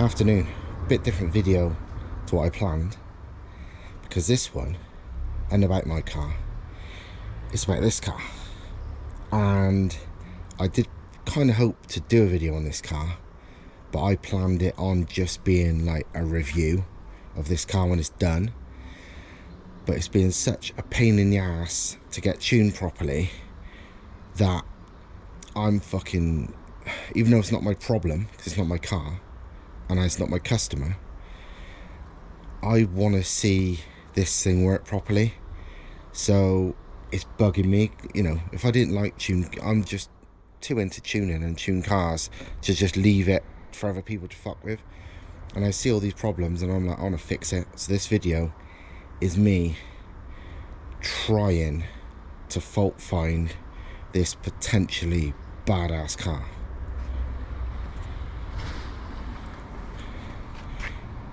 Afternoon, bit different video to what I planned, because this one ain't about my car, it's about this car. And I did kind of hope to do a video on this car, but I planned it on just being like a review of this car when it's done. But it's been such a pain in the ass to get tuned properly that I'm fucking, even though it's not my problem, because it's not my car and it's not my customer, I want to see this thing work properly. So it's bugging me, you know. If I didn't like tune, I'm just too into tuning and tune cars to just leave it for other people to fuck with. And I see all these problems and I'm like, I want to fix it. So this video is me trying to fault find this potentially badass car.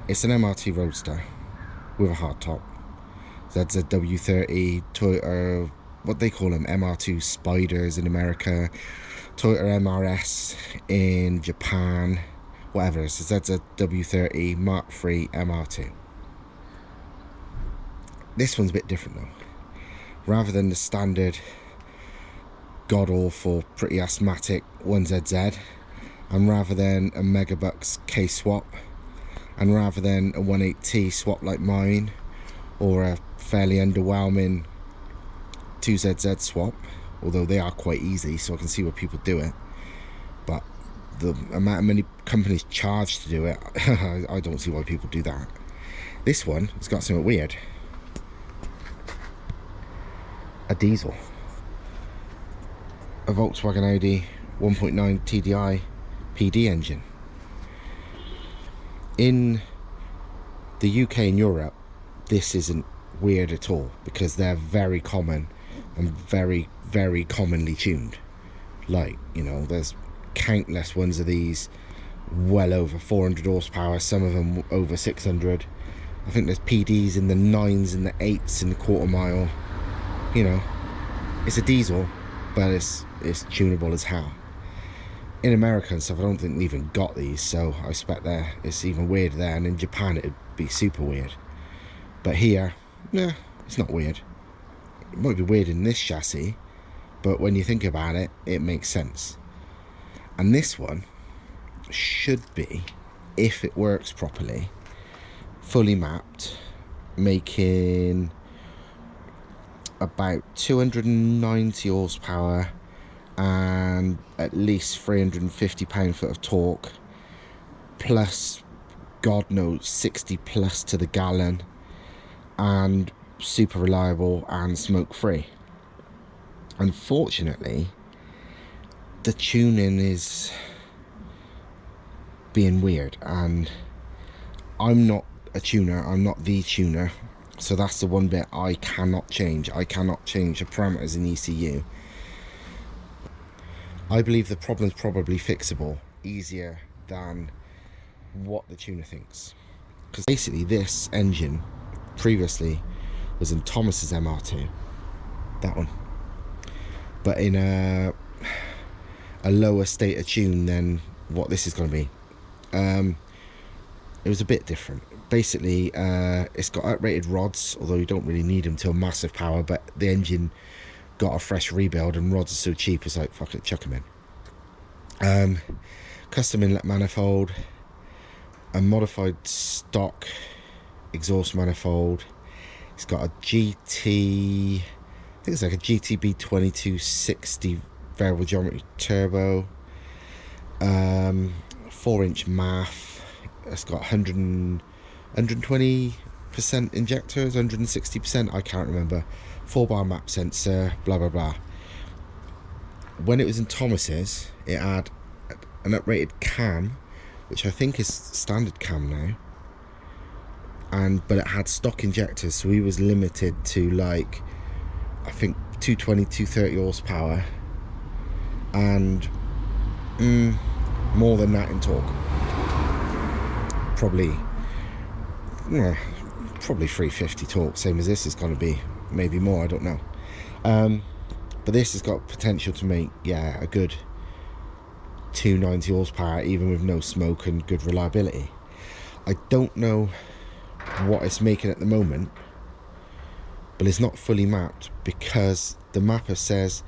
It's an MR2 Roadster with a hardtop. ZZW30, Toyota, what they call them, MR2 Spiders in America, Toyota MRS in Japan, whatever. It's a ZZW30 Mk3 MR2. This one's a bit different though. Rather than the standard god-awful, pretty asthmatic 1ZZ, and rather than a Megabucks K-swap, and rather than a 18T swap like mine, or a fairly underwhelming 2ZZ swap, although they are quite easy, so I can see where people do it, but the amount of many companies charge to do it, I don't see why people do that. This one has got something weird. A diesel. A Volkswagen Audi 1.9 TDI PD engine. In the UK and Europe, this isn't weird at all, because they're very common and very, very commonly tuned. Like, you know, there's countless ones of these, well over 400 horsepower, some of them over 600. I think there's PDs in the 9s and the 8s in the quarter mile. You know, it's a diesel, but it's tunable as hell. In America and stuff, I don't think they even got these, so I expect it's even weird there, and in Japan it'd be super weird. But here, yeah, it's not weird. It might be weird in this chassis, but when you think about it, it makes sense. And this one should be, if it works properly, fully mapped, making about 290 horsepower and at least 350 pound-foot of torque, plus God knows 60 plus to the gallon, and super reliable and smoke free. Unfortunately, the tuning is being weird, and I'm not a tuner, I'm not the tuner, so that's the one bit I cannot change. I cannot change the parameters in ECU. I believe the problem's probably fixable easier than what the tuner thinks, because basically this engine previously was in Thomas's MR2, that one, but in a lower state of tune than what this is going to be. It was a bit different. Basically, it's got outrated rods, although you don't really need them till massive power, but the engine got a fresh rebuild and rods are so cheap, it's like, fuck it, chuck them in. Custom inlet manifold, a modified stock exhaust manifold. It's got a GT, I think it's like a GTB 2260 variable geometry turbo, 4-inch MAF. It's got 120% injectors, 160%, I can't remember. 4-bar map sensor, blah blah blah. When it was in Thomas's, it had an uprated cam, which I think is standard cam now, but it had stock injectors, so he was limited to like, I think 220, 230 horsepower, and more than that in torque. Probably 350 torque, same as this is going to be, maybe more, I don't know. But this has got potential to make, yeah, a good 290 horsepower, even with no smoke, and good reliability. I don't know what it's making at the moment, but it's not fully mapped because the mapper says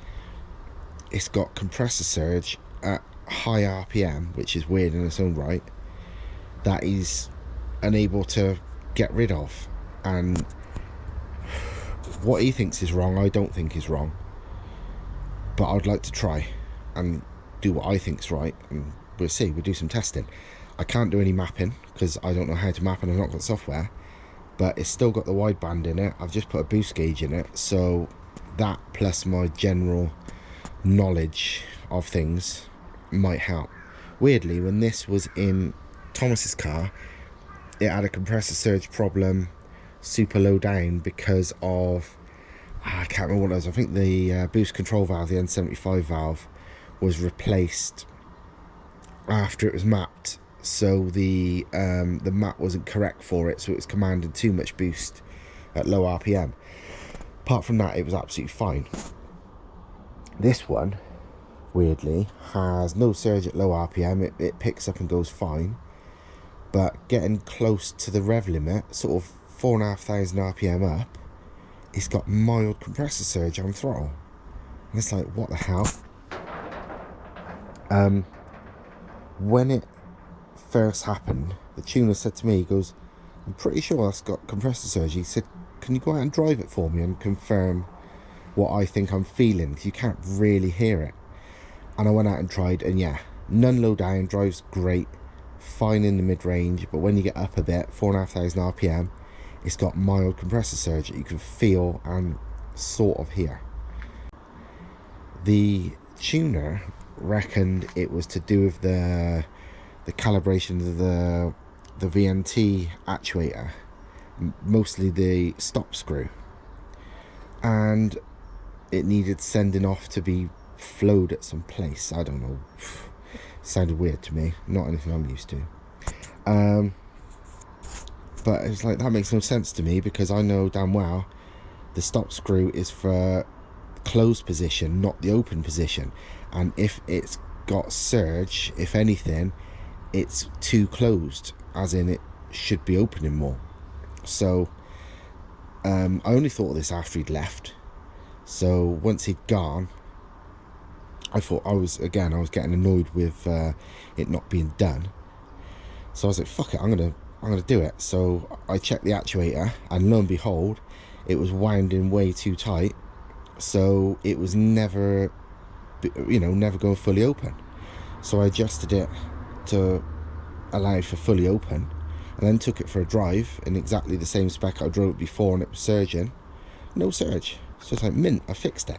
it's got compressor surge at high RPM, which is weird in its own right, that he's unable to get rid of. And what he thinks is wrong, I don't think is wrong, but I'd like to try and do what I think's right, and we'll see. We'll do some testing. I can't do any mapping because I don't know how to map and I've not got software, but it's still got the wideband in it. I've just put a boost gauge in it, so that plus my general knowledge of things might help. Weirdly, when this was in Thomas's car, it had a compressor surge problem super low down because of, I can't remember what it was. I think the boost control valve, the N75 valve, was replaced after it was mapped, so the map wasn't correct for it, so it was commanding too much boost at low RPM. Apart from that, it was absolutely fine. This one, weirdly, has no surge at low RPM. It picks up and goes fine, but getting close to the rev limit, sort of 4,500 RPM up, it's got mild compressor surge on throttle. And it's like, what the hell? When it first happened, the tuner said to me, he goes, I'm pretty sure that's got compressor surge. He said, can you go out and drive it for me and confirm what I think I'm feeling? Because you can't really hear it. And I went out and tried, and yeah, none low down, drives great, fine in the mid-range, but when you get up a bit, 4,500 RPM, it's got mild compressor surge that you can feel and sort of hear. The tuner reckoned it was to do with the calibration of the VNT actuator, mostly the stop screw, and it needed sending off to be flowed at some place. I don't know, sounded weird to me, not anything I'm used to. But it's like, that makes no sense to me, because I know damn well the stop screw is for closed position, not the open position, and if it's got surge, if anything, it's too closed, as in it should be opening more. So I only thought of this after he'd left. So once he'd gone, I thought I was getting annoyed with it not being done. So I was like, fuck it, I'm gonna do it. So I checked the actuator, and lo and behold, it was wound in way too tight, so it was never going fully open. So I adjusted it to allow for fully open, and then took it for a drive in exactly the same spec I drove it before, and it was surging. No surge. So it's like, mint, I fixed it.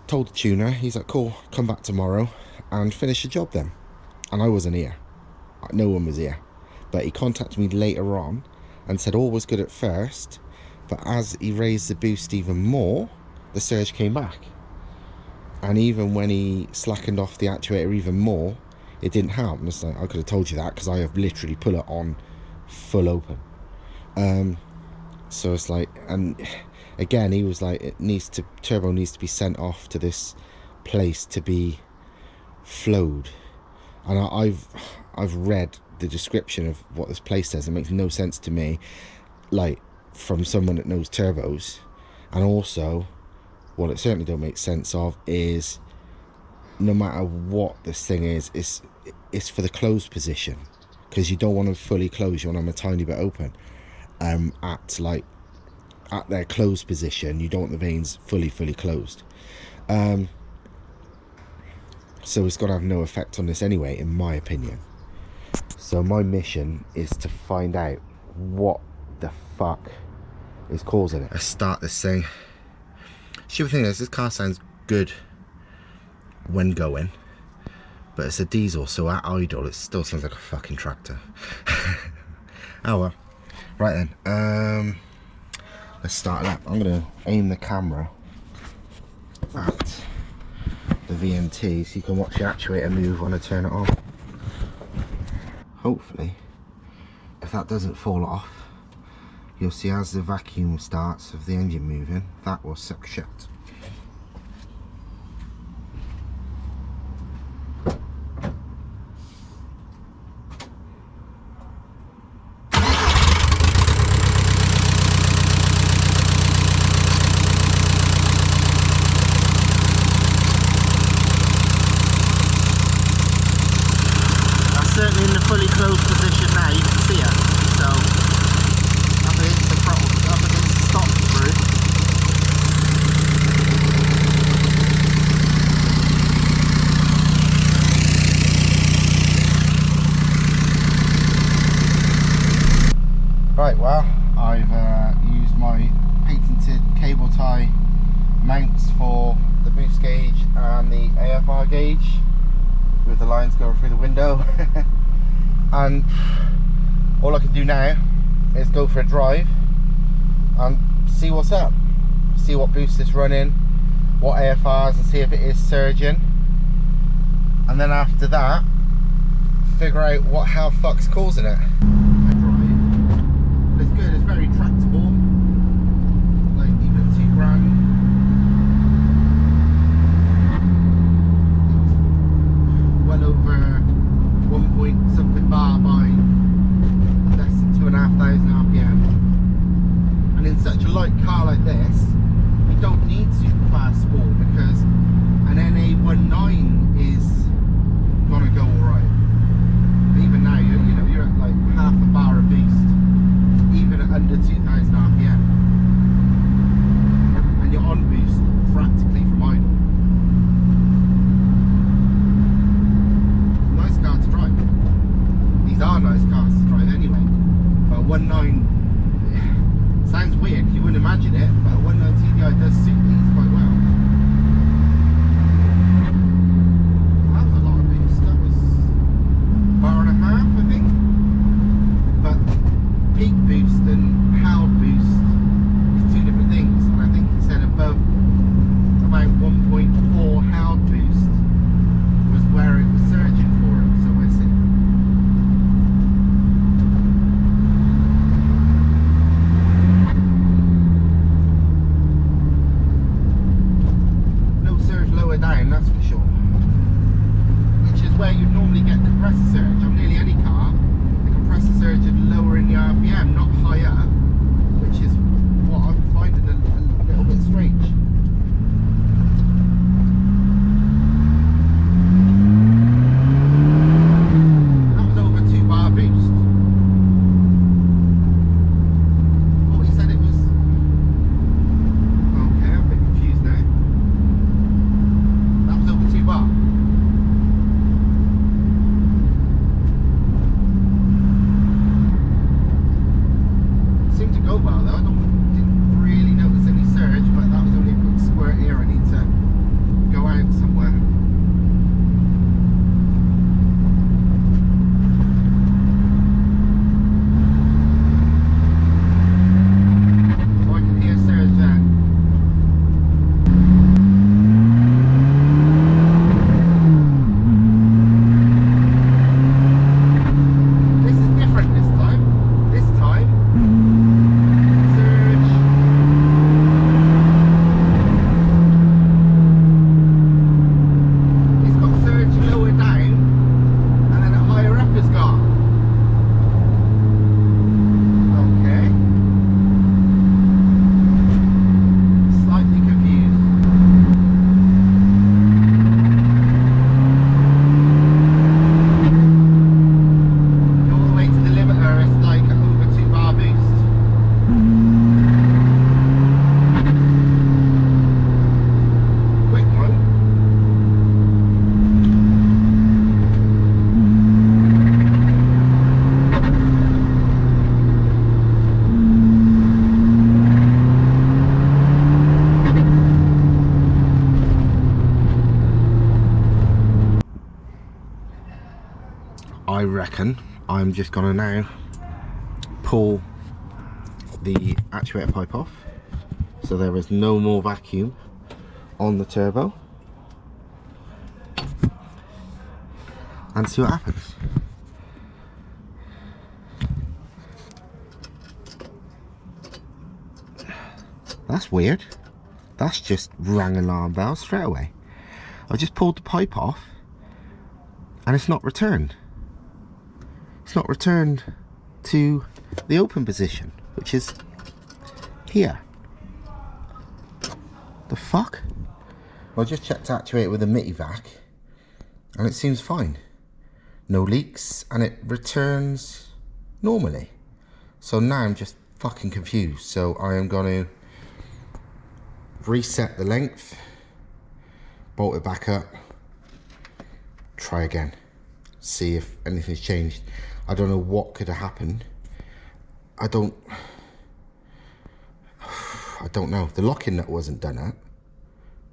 Told the tuner, he's like, cool, come back tomorrow and finish the job then. And I wasn't here, no one was here, but he contacted me later on and said all was good at first, but as he raised the boost even more, the surge came back, and even when he slackened off the actuator even more, it didn't help. And it's like, I could have told you that, because I have literally put it on full open. So it's like, and again, he was like, turbo needs to be sent off to this place to be flowed. And I've read the description of what this place says. It makes no sense to me, like, from someone that knows turbos. And also, what it certainly don't make sense of is, no matter what this thing is, it's for the closed position, because you don't want them fully closed, you want them a tiny bit open. At their closed position, you don't want the vanes fully closed. So it's got to have no effect on this anyway, in my opinion. So my mission is to find out what the fuck is causing it. Let's start this thing. Stupid thing is, this car sounds good when going, but it's a diesel, so at idle it still sounds like a fucking tractor. Oh well. Right then, let's start it up. I'm going to aim the camera at the VNT so you can watch the actuator move when I turn it on. Hopefully, if that doesn't fall off, you'll see as the vacuum starts of the engine moving, that will suck shut. certainly in the fully closed position now. You can see it. So up against the throttle, up against the stop screw. Right, well, I've used my patented cable tie mounts for the boost gauge and the AFR gauge with the lines going through the window. And all I can do now is go for a drive and see what's up, see what boost it's running, what AFRs, and see if it is surging, and then after that figure out how fuck's causing it. It's good, it's very tractable, like even at 2 grand. Well over 1 point something bar by less than 2,500 RPM. And in such a light car like this, you don't need super fast sport because an NA19 is gonna go alright. Even now, you're at like half a bar of boost, even at under 2,000 RPM, and you're on boost practically from idle. Nice car to drive. These are nice cars to drive anyway. But a 1.9 sounds weird, you wouldn't imagine it, but a 1.9 TDI does suit these quite well. That was a lot of boost. That was a bar and a half, I think. But peak boost and held boost is 2 different things, and I think he said above about 1.4 held boost was where it was surging for him, so we'll see. No surge lower down, that's for sure, which is where you'd normally get compressor surge on nearly any car. Compressor surge at lower in the RPM, not higher, which is what I'm finding a little bit strange. That was over 2 bar boost. I thought he said it was... Okay, I'm a bit confused now. That was over 2 bar. Seemed to go well though. I didn't really notice any surge, but that was only a quick squirt here. I need to go out somewhere. Oh, I can hear surge there. This is different this time. This time I reckon I'm just gonna now pull the actuator pipe off so there is no more vacuum on the turbo and see what happens. That's weird. That's just rang alarm bells straight away. I just pulled the pipe off and it's not returned. It's not returned to the open position, which is here. The fuck? Well, I just checked to actuate with a MITI vac and it seems fine. no leaks, and it returns normally. So now I'm just fucking confused. So I am going to reset the length, bolt it back up, try again, see if anything's changed. I don't know what could have happened. I don't know. The locking nut wasn't done up,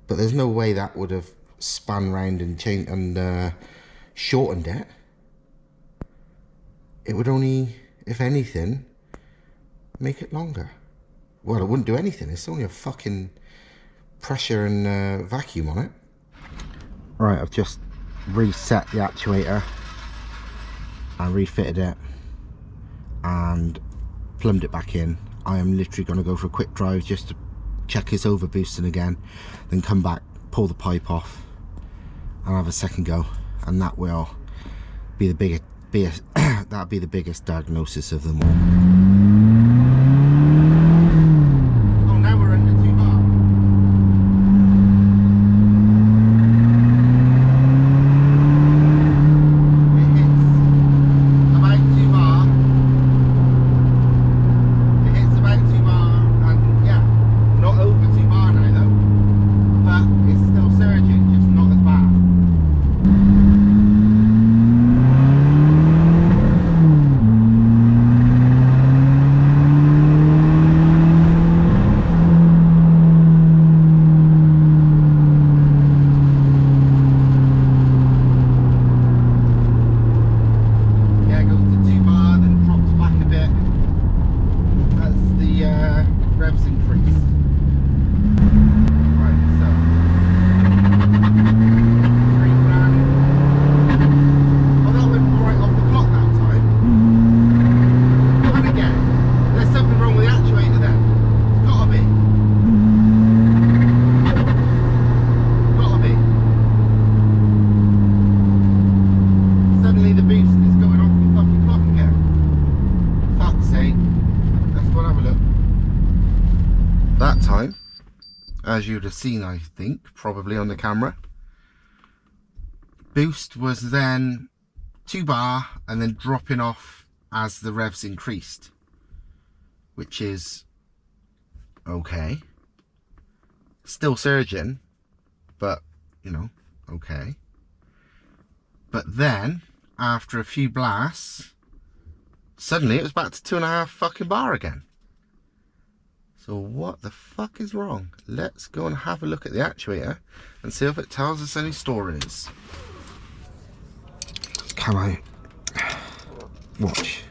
but there's no way that would have spun round and changed and shortened it. It would only, if anything, make it longer. Well, it wouldn't do anything. It's only a fucking pressure and vacuum on it. Right, I've just reset the actuator and refitted it and plumbed it back in. I am literally going to go for a quick drive just to check it's over boosting again, then come back, pull the pipe off and have a second go, and that will be the that'll be the biggest diagnosis of them all. That time, as you'd have seen, I think, probably on the camera, boost was then 2 bar and then dropping off as the revs increased, which is okay. Still surging, but you know, okay. But then after a few blasts, suddenly it was back to 2.5 fucking bar again. So what the fuck is wrong? Let's go and have a look at the actuator and see if it tells us any stories. Can I watch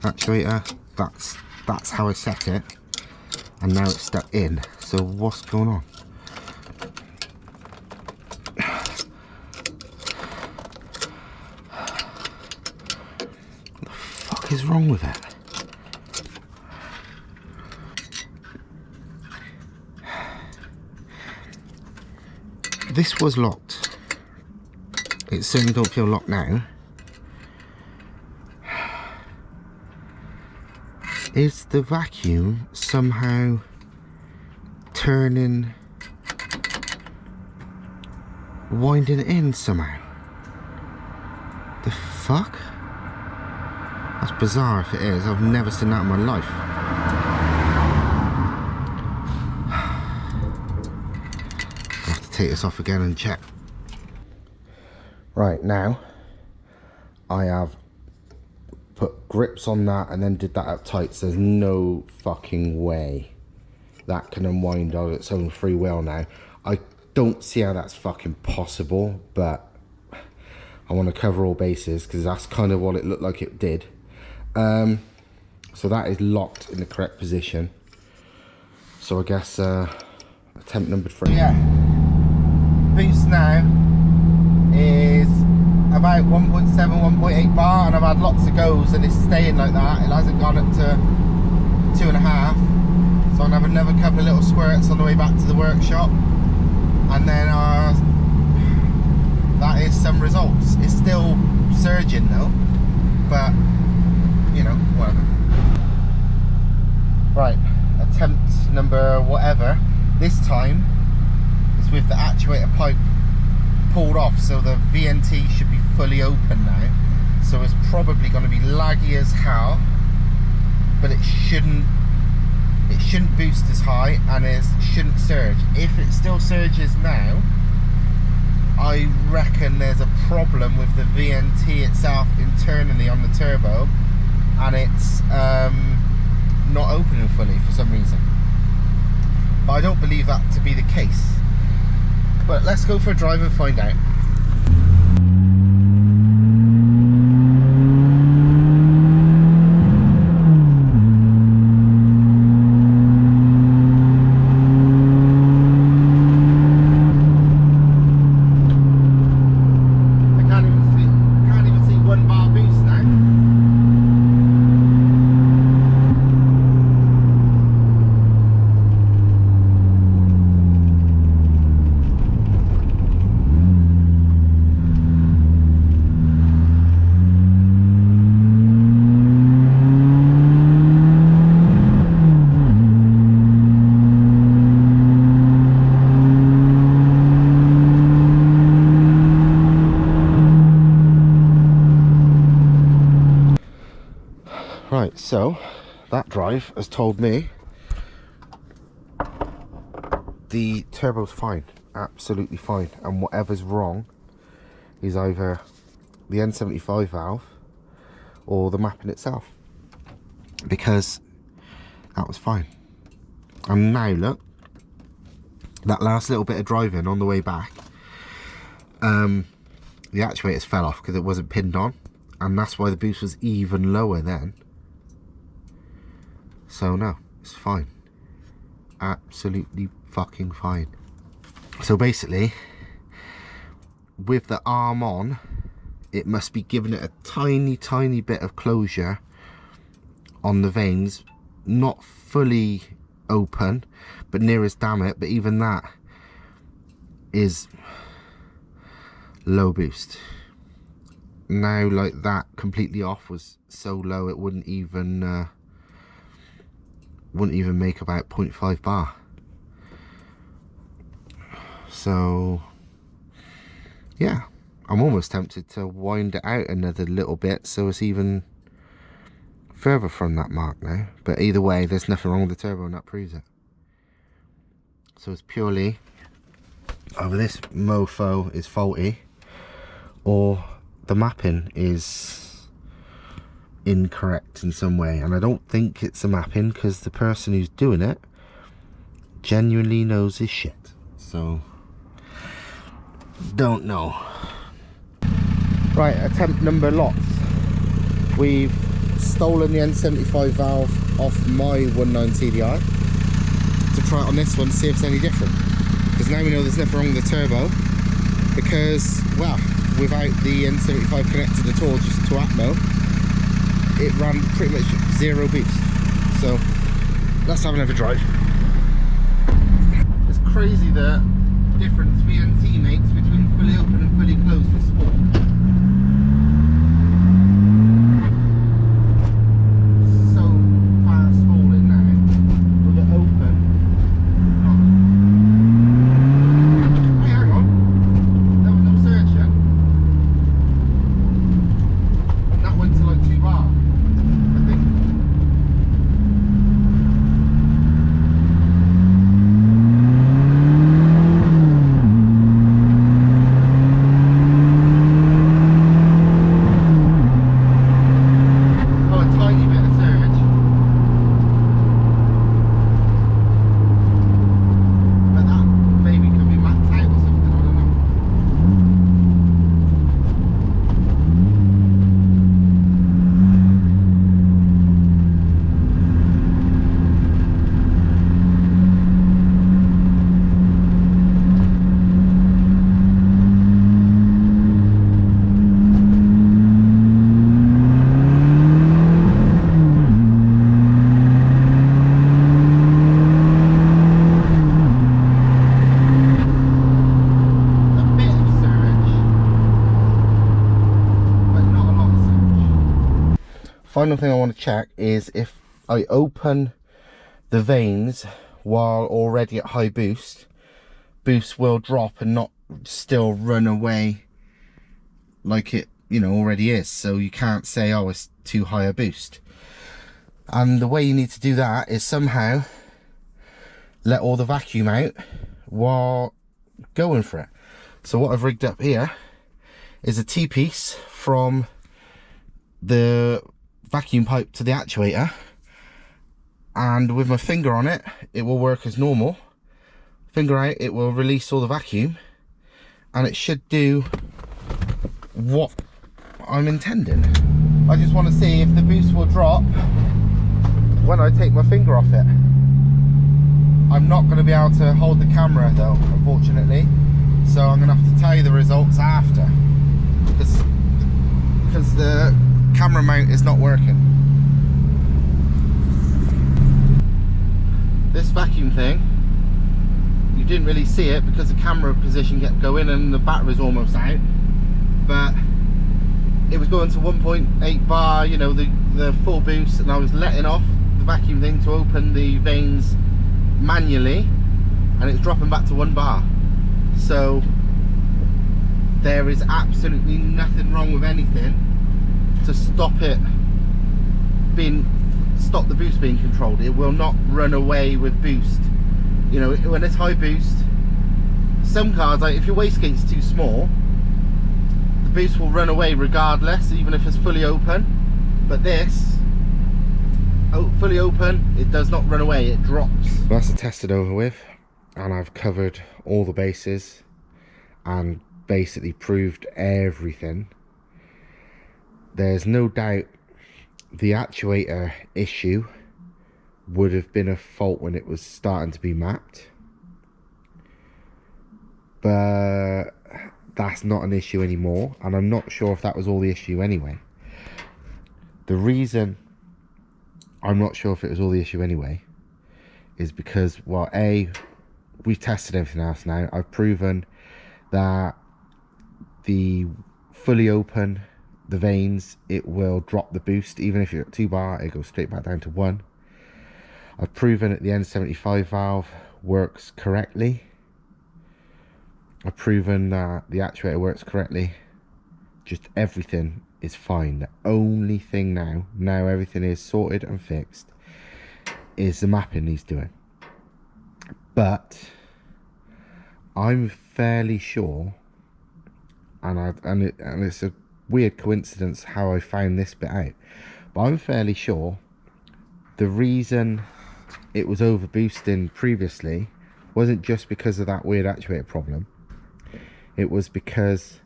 actuator? That's how I set it, and now it's stuck in. So what's going on? What the fuck is wrong with it? This was locked. It certainly don't feel locked now. Is the vacuum somehow turning, winding it in somehow? The fuck? That's bizarre if it is. I've never seen that in my life. Take this off again and check. Right, now I have put grips on that and then did that up tight, so there's no fucking way that can unwind on its own free will now. I don't see how that's fucking possible, but I want to cover all bases because that's kind of what it looked like it did. So that is locked in the correct position. So I guess attempt number 3. Yeah. Boost now is about 1.7, 1.8 bar, and I've had lots of goes and it's staying like that. It hasn't gone up to 2.5, so I'll have another couple of little squirts on the way back to the workshop, and then that is some results. It's still surging though, but you know, whatever. Right, attempt number whatever. This time with the actuator pipe pulled off, so the VNT should be fully open now. so it's probably going to be laggy as hell, but it shouldn't boost as high, and it shouldn't surge. If it still surges now, I reckon there's a problem with the VNT itself internally on the turbo, and it's not opening fully for some reason. But I don't believe that to be the case. But let's go for a drive and find out. Right, so that drive has told me the turbo's fine, absolutely fine, and whatever's wrong is either the N75 valve or the mapping itself, because that was fine. And now look, that last little bit of driving on the way back, the actuators fell off because it wasn't pinned on, and that's why the boost was even lower then. So no, it's fine, absolutely fucking fine. So basically, with the arm on, it must be giving it a tiny bit of closure on the vanes, not fully open, but near as damn it. But even that is low boost. Now, like, that completely off was so low it wouldn't even make about 0.5 bar. So yeah, I'm almost tempted to wind it out another little bit so it's even further from that mark now. But either way, there's nothing wrong with the turbo, and that proves it. So it's purely either this mofo is faulty or the mapping is incorrect in some way, and I don't think it's a mapping, because the person who's doing it genuinely knows his shit. So don't know. Right, attempt number lots. We've stolen the N75 valve off my 19 TDI to try it on this one to see if it's any different, because now we know there's nothing wrong with the turbo, because, well, without the N75 connected at all, just to Atmo, it ran pretty much zero boost. So let's have another drive. It's crazy the difference VNT makes between fully open and fully closed for sport. So fast falling now with it open. Hey, hang on, there was no surge yet. And that went to like 2 bar. Final thing I want to check is if I open the vanes while already at high boost, boost will drop and not still run away like it you know, already is, so you can't say, oh, it's too high a boost. And the way you need to do that is somehow let all the vacuum out while going for it. So what I've rigged up here is a T-piece from the vacuum pipe to the actuator, and with my finger on it, it will work as normal. Finger out, it will release all the vacuum, and it should do what I'm intending. I just want to see if the boost will drop when I take my finger off it. I'm not going to be able to hold the camera though, unfortunately, so I'm going to have to tell you the results after, because the camera mount is not working. This vacuum thing, you didn't really see it because the camera position kept going and the battery's almost out, but it was going to 1.8 bar, you know, the full boost, and I was letting off the vacuum thing to open the vanes manually, and it's dropping back to 1 bar. So there is absolutely nothing wrong with anything to stop the boost being controlled. It will not run away with boost. You know, when it's high boost, some cars, like if your wastegate's too small, the boost will run away regardless, even if it's fully open. But this, fully open, it does not run away, it drops. Well, that's the tested over with, and I've covered all the bases and basically proved everything. There's no doubt the actuator issue would have been a fault when it was starting to be mapped, but that's not an issue anymore, and I'm not sure if that was all the issue anyway. The reason I'm not sure if it was all the issue anyway is because, well, A, we've tested everything else now. I've proven that the fully open, the vanes, it will drop the boost. Even if you're at 2 bar, it goes straight back down to 1. I've proven that the N75 valve works correctly. I've proven that the actuator works correctly. Just everything is fine. The only thing now everything is sorted and fixed, is the mapping he's doing. But I'm fairly sure, and it's a weird coincidence how I found this bit out, but I'm fairly sure the reason it was over boosting previously wasn't just because of that weird actuator problem. It was because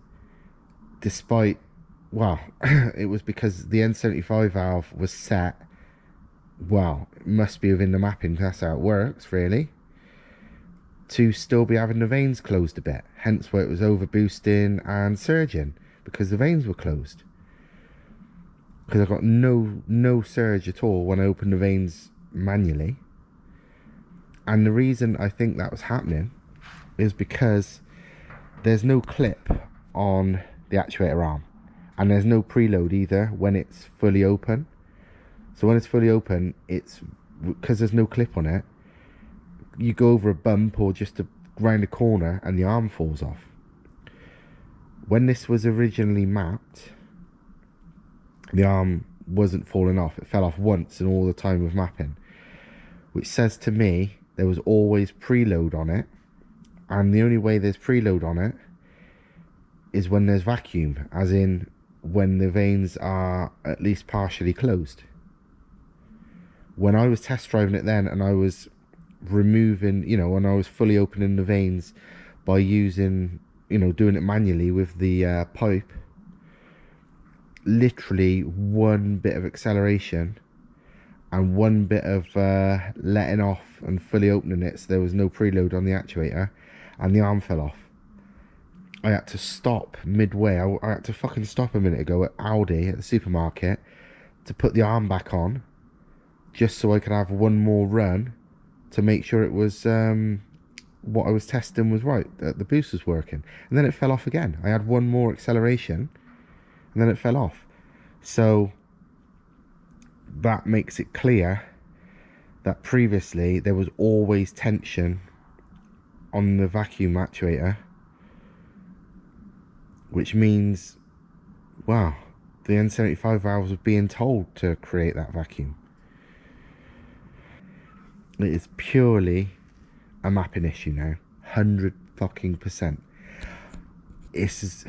it was because the N75 valve was set, well, it must be within the mapping, that's how it works really, to still be having the vanes closed a bit, hence why it was over boosting and surging, because the vanes were closed. Because I got no surge at all when I opened the vanes manually. And the reason I think that was happening is because there's no clip on the actuator arm, and there's no preload either when it's fully open. So when it's fully open, it's because there's no clip on it, you go over a bump or just round a corner and the arm falls off. When this was originally mapped, the arm wasn't falling off. It fell off once in all the time of mapping, which says to me there was always preload on it, and the only way there's preload on it is when there's vacuum, as in when the vanes are at least partially closed. When I was test driving it then, and I was removing, you know, when I was fully opening the vanes by using, you know, doing it manually with the pipe, literally one bit of acceleration and one bit of letting off and fully opening it, so there was no preload on the actuator, and the arm fell off. I had to stop midway. I had to fucking stop a minute ago at Aldi at the supermarket to put the arm back on, just so I could have one more run to make sure it was what I was testing was right, that the boost was working. And then it fell off again. I had one more acceleration and then it fell off. So that makes it clear that previously there was always tension on the vacuum actuator, which means wow, the N75 valves was being told to create that vacuum. It is purely a mapping issue now. 100%. This is...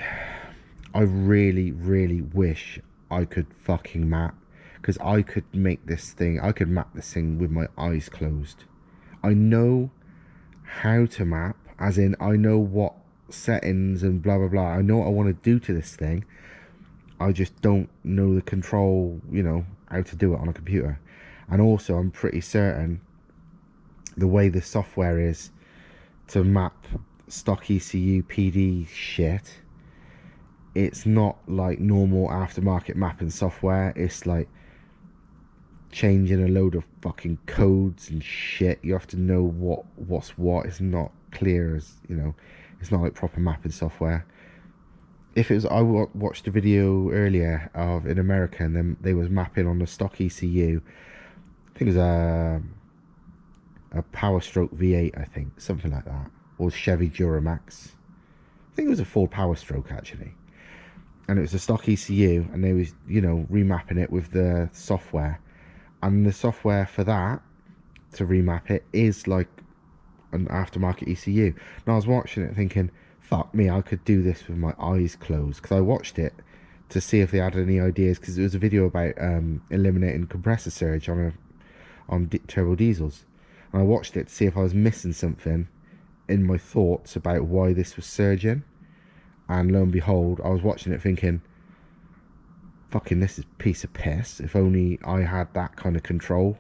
I really, really wish I could fucking map. Because I could make this thing... I could map this thing with my eyes closed. I know how to map. As in, I know what settings and blah, blah, blah. I know what I want to do to this thing. I just don't know the control, you know, how to do it on a computer. And also, I'm pretty certain the way the software is to map stock ECU PD shit, it's not like normal aftermarket mapping software. It's like changing a load of fucking codes and shit. You have to know what's what. It's not clear as, you know, it's not like proper mapping software. If it was, I watched a video earlier of in America, and then they was mapping on the stock ECU. I think it was a Power Stroke V8, I think, something like that, or Chevy Duramax. I think it was a Ford Power Stroke actually, and it was a stock ECU, and they was, you know, remapping it with the software, and the software for that to remap it is like an aftermarket ECU. And I was watching it thinking, fuck me, I could do this with my eyes closed, because I watched it to see if they had any ideas, because it was a video about eliminating compressor surge on turbo diesels. And I watched it to see if I was missing something in my thoughts about why this was surging. And lo and behold, I was watching it thinking, fucking, this is a piece of piss. If only I had that kind of control.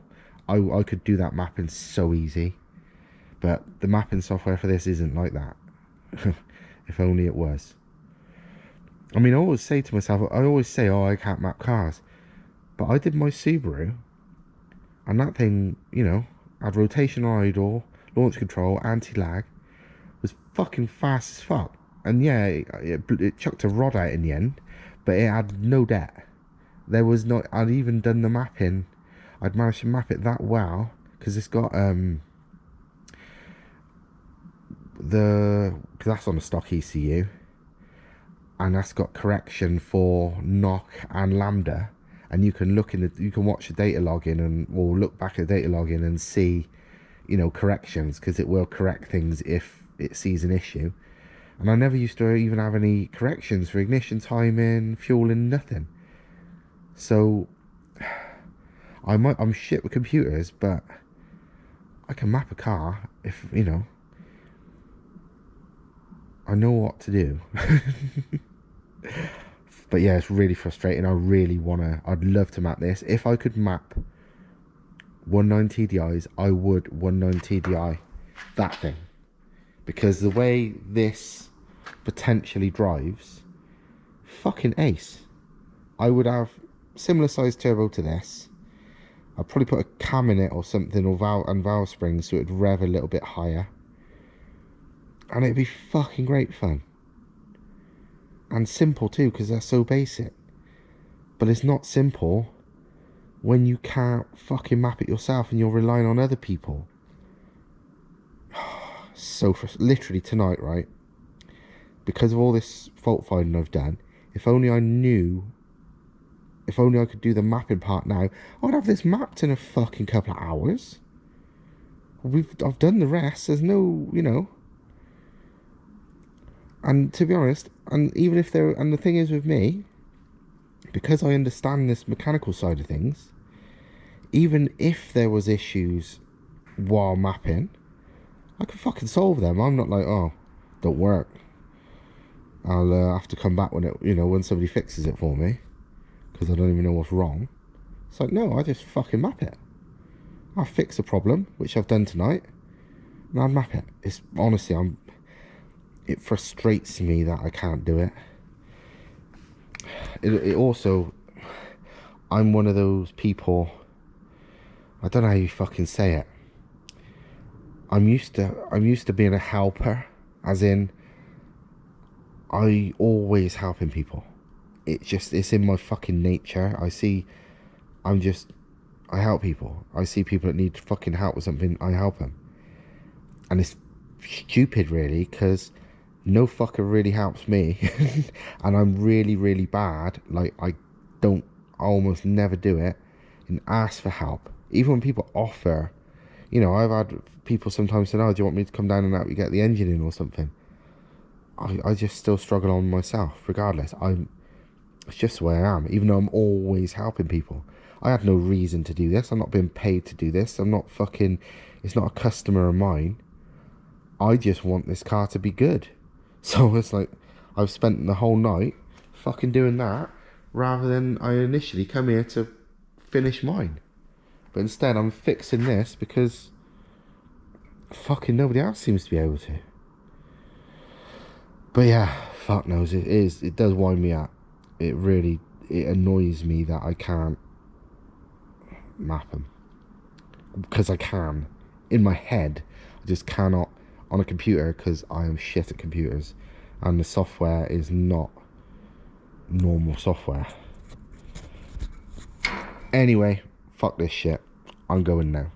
I could do that mapping so easy. But the mapping software for this isn't like that. If only it was. I mean, I always say to myself, I always say, oh, I can't map cars. But I did my Subaru. And that thing, you know, had rotational idle, launch control, anti-lag, was fucking fast as fuck. And yeah, it chucked a rod out in the end, but it had no debt. There was not, I'd even done the mapping. I'd managed to map it that well, because it's got, because that's on a stock ECU, and that's got correction for knock and lambda. And you can look in the, you can watch the data login or look back at the data login and see, you know, corrections, because it will correct things if it sees an issue. And I never used to even have any corrections for ignition timing, fueling, nothing. So I'm shit with computers, but I can map a car if, you know, I know what to do. But yeah, it's really frustrating. I really I'd love to map this. If I could map 19 TDIs, I would 19 TDI that thing. Because the way this potentially drives, fucking ace. I would have similar size turbo to this. I'd probably put a cam in it or something, or valve springs, so it'd rev a little bit higher. And it'd be fucking great fun. And simple too, because they're so basic. But it's not simple when you can't fucking map it yourself and you're relying on other people. So literally tonight, right, because of all this fault finding I've done, if only I could do the mapping part now, I'd have this mapped in a fucking couple of hours. I've done the rest. There's no, you know. And to be honest, and even if there, and the thing is with me, because I understand this mechanical side of things, even if there was issues while mapping, I can fucking solve them. I'm not like, oh, don't work, I'll have to come back when it, you know, when somebody fixes it for me, because I don't even know what's wrong. It's like, no, I just fucking map it. I'll fix a problem, which I've done tonight, and I'll map it. It's honestly, it frustrates me that I can't do it. It also, I'm one of those people, I don't know how you fucking say it. I'm used to being a helper, as in, I always helping people. It's in my fucking nature. I help people. I see people that need fucking help with something, I help them. And it's stupid really, because no fucker really helps me. And I'm really, really bad. Like, I almost never do it and ask for help. Even when people offer, you know, I've had people sometimes say, oh, do you want me to come down and help you get the engine in or something? I just still struggle on myself regardless. It's just the way I am, even though I'm always helping people. I had no reason to do this. I'm not being paid to do this. I'm not fucking, it's not a customer of mine. I just want this car to be good. So it's like, I've spent the whole night fucking doing that, rather than I initially come here to finish mine. But instead I'm fixing this because fucking nobody else seems to be able to. But yeah, fuck knows, it does wind me up. It annoys me that I can't map them. Because I can. In my head, I just cannot on a computer, because I am shit at computers. And the software is not normal software. Anyway, fuck this shit. I'm going now.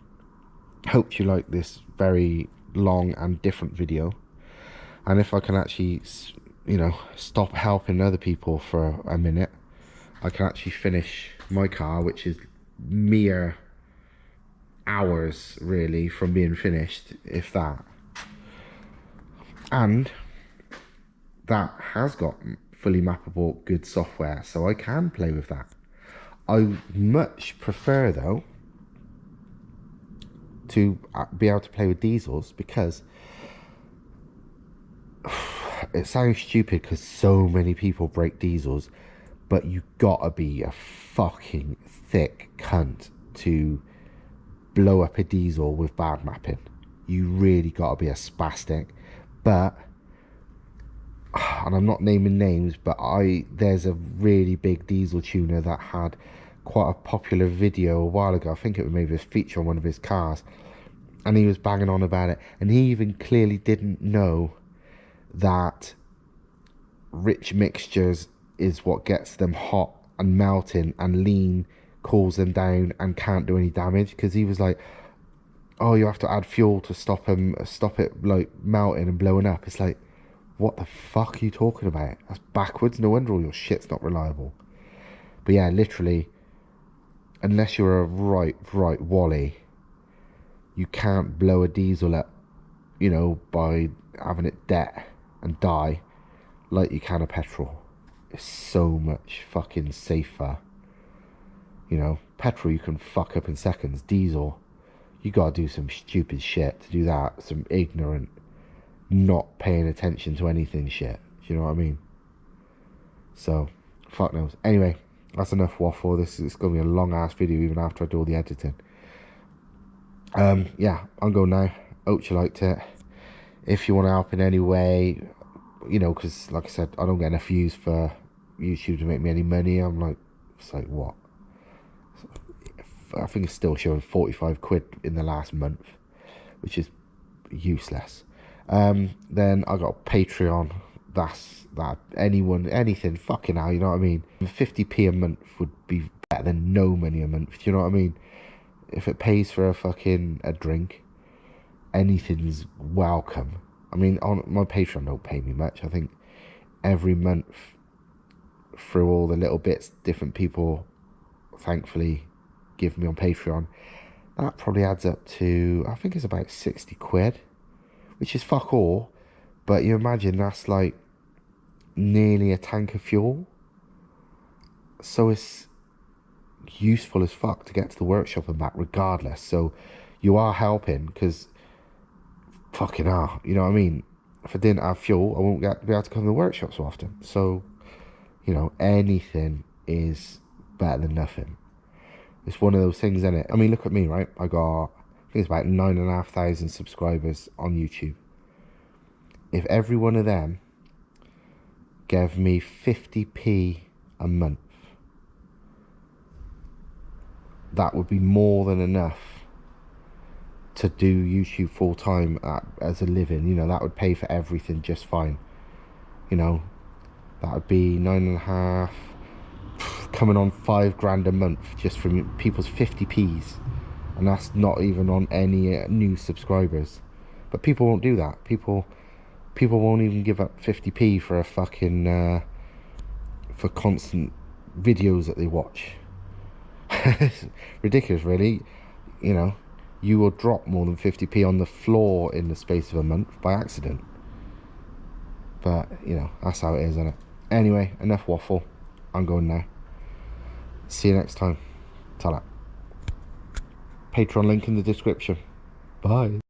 Hope you like this very long and different video. And if I can actually, you know, stop helping other people for a minute, I can actually finish my car, which is mere hours really from being finished, if that. And that has got fully mappable good software, so I can play with that. I much prefer though to be able to play with diesels, because it sounds stupid because so many people break diesels, but you gotta be a fucking thick cunt to blow up a diesel with bad mapping. You really gotta be a spastic. But, and I'm not naming names, but there's a really big diesel tuner that had quite a popular video a while ago. I think it was maybe a feature on one of his cars, and he was banging on about it, and he even clearly didn't know that rich mixtures is what gets them hot and melting, and lean cools them down and can't do any damage. Because he was like, oh, you have to add fuel to stop it like melting and blowing up. It's like, what the fuck are you talking about? That's backwards. No wonder all your shit's not reliable. But yeah, literally, unless you're a right wally, you can't blow a diesel up, you know, by having it dead and die like you can a petrol. It's so much fucking safer. You know, petrol you can fuck up in seconds. Diesel, you gotta do some stupid shit to do that. Some ignorant, not paying attention to anything shit. Do you know what I mean? So, fuck knows. Anyway, that's enough waffle. This is gonna be a long ass video even after I do all the editing. Yeah, I'm going now. Hope you liked it. If you want to help in any way, you know, because like I said, I don't get enough views for YouTube to make me any money. I'm like, it's like what? I think it's still showing 45 quid in the last month, which is useless. Then I got Patreon. That's that. Anything, fucking hell, you know what I mean? 50p a month would be better than no money a month. Do you know what I mean? If it pays for a drink, anything's welcome. I mean, on my Patreon don't pay me much. I think every month, through all the little bits different people thankfully give me on Patreon, that probably adds up to, I think it's about 60 quid, which is fuck all. But you imagine that's like nearly a tank of fuel. So it's useful as fuck to get to the workshop and back regardless. So you are helping, because fucking hell, you know what I mean? If I didn't have fuel, I won't be able to come to the workshop so often. So, you know, anything is better than nothing. It's one of those things, isn't it? I mean, look at me, right? I think it's about 9,500 subscribers on YouTube. If every one of them gave me 50p a month, that would be more than enough to do YouTube full time as a living. You know, that would pay for everything just fine. You know, that would be 9.5, coming on 5 grand a month just from people's 50p's, and that's not even on any new subscribers. But people won't do that. People People won't even give up 50p for a fucking for constant videos that they watch. It's ridiculous, really. You know, you will drop more than 50p on the floor in the space of a month by accident. But you know, that's how it is, isn't it? Anyway, enough waffle. I'm going now. See you next time. Ta-ra. Patreon link in the description. Bye.